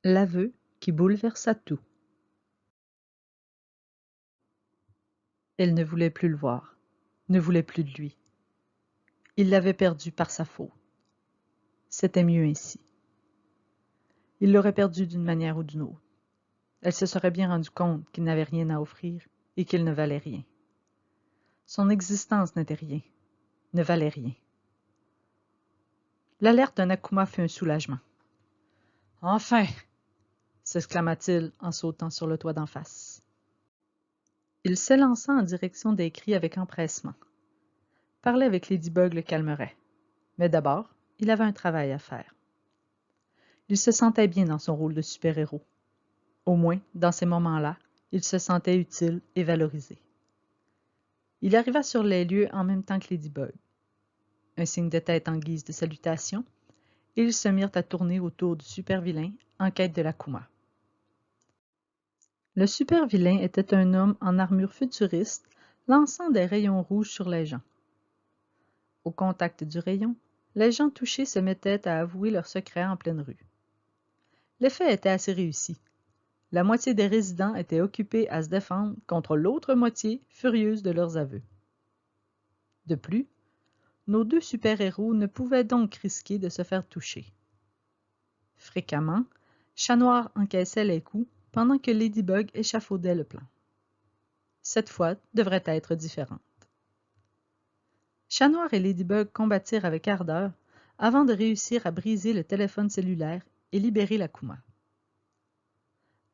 L'aveu qui bouleversa tout. Elle ne voulait plus le voir, ne voulait plus de lui. Il l'avait perdu par sa faute. C'était mieux ainsi. Il l'aurait perdu d'une manière ou d'une autre. Elle se serait bien rendu compte qu'il n'avait rien à offrir et qu'il ne valait rien. Son existence n'était rien, ne valait rien. L'alerte d'un Akuma fut un soulagement. « Enfin !» s'exclama-t-il en sautant sur le toit d'en face. Il s'élança en direction des cris avec empressement. Parler avec Ladybug le calmerait. Mais d'abord, il avait un travail à faire. Il se sentait bien dans son rôle de super-héros. Au moins, dans ces moments-là, il se sentait utile et valorisé. Il arriva sur les lieux en même temps que Ladybug. Un signe de tête en guise de salutation, et ils se mirent à tourner autour du super-vilain en quête de l'Akuma. Le super-vilain était un homme en armure futuriste lançant des rayons rouges sur les gens. Au contact du rayon, les gens touchés se mettaient à avouer leurs secrets en pleine rue. L'effet était assez réussi. La moitié des résidents étaient occupés à se défendre contre l'autre moitié furieuse de leurs aveux. De plus, nos deux super-héros ne pouvaient donc risquer de se faire toucher. Fréquemment, Chat Noir encaissait les coups pendant que Ladybug échafaudait le plan. Cette fois devrait être différente. Chat Noir et Ladybug combattirent avec ardeur avant de réussir à briser le téléphone cellulaire et libérer l'Akuma.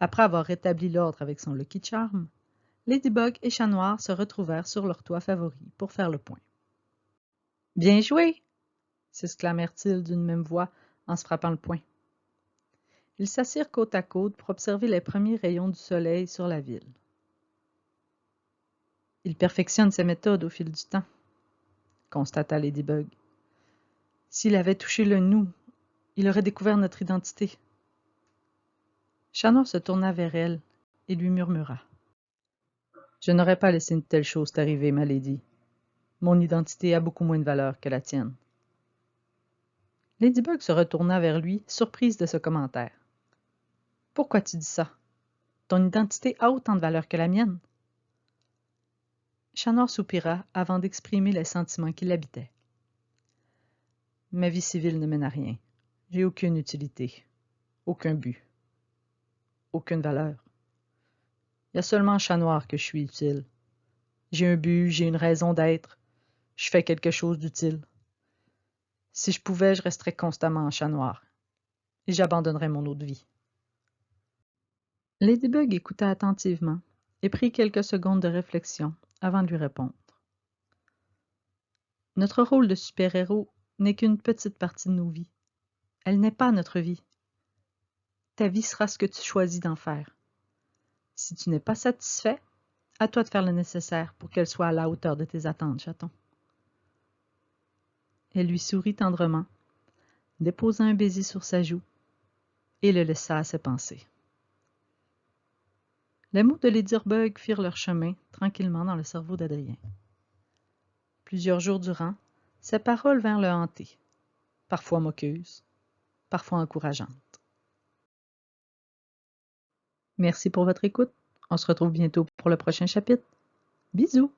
Après avoir rétabli l'ordre avec son Lucky Charm, Ladybug et Chat Noir se retrouvèrent sur leur toit favori pour faire le point. « Bien joué !» s'exclamèrent-ils d'une même voix en se frappant le poing. Ils s'assirent côte à côte pour observer les premiers rayons du soleil sur la ville. « Il perfectionne ses méthodes au fil du temps, » constata Ladybug. « S'il avait touché l'un de nous, il aurait découvert notre identité. » Chat Noir se tourna vers elle et lui murmura. « Je n'aurais pas laissé une telle chose t'arriver, ma lady. Mon identité a beaucoup moins de valeur que la tienne. » Ladybug se retourna vers lui, surprise de ce commentaire. « Pourquoi tu dis ça? Ton identité a autant de valeur que la mienne. » Chat Noir soupira avant d'exprimer les sentiments qui l'habitaient. « Ma vie civile ne mène à rien. J'ai aucune utilité, aucun but, aucune valeur. Il y a seulement Chat Noir que je suis utile. J'ai un but, j'ai une raison d'être. Je fais quelque chose d'utile. Si je pouvais, je resterais constamment en Chat Noir et j'abandonnerais mon autre vie. » Ladybug écouta attentivement et prit quelques secondes de réflexion avant de lui répondre. « Notre rôle de super-héros n'est qu'une petite partie de nos vies. Elle n'est pas notre vie. Ta vie sera ce que tu choisis d'en faire. Si tu n'es pas satisfait, à toi de faire le nécessaire pour qu'elle soit à la hauteur de tes attentes, chaton. » Elle lui sourit tendrement, déposa un baiser sur sa joue et le laissa à ses pensées. Les mots de Ladybug firent leur chemin tranquillement dans le cerveau d'Adrien. Plusieurs jours durant, ses paroles vinrent le hanter, parfois moqueuses, parfois encourageantes. Merci pour votre écoute. On se retrouve bientôt pour le prochain chapitre. Bisous!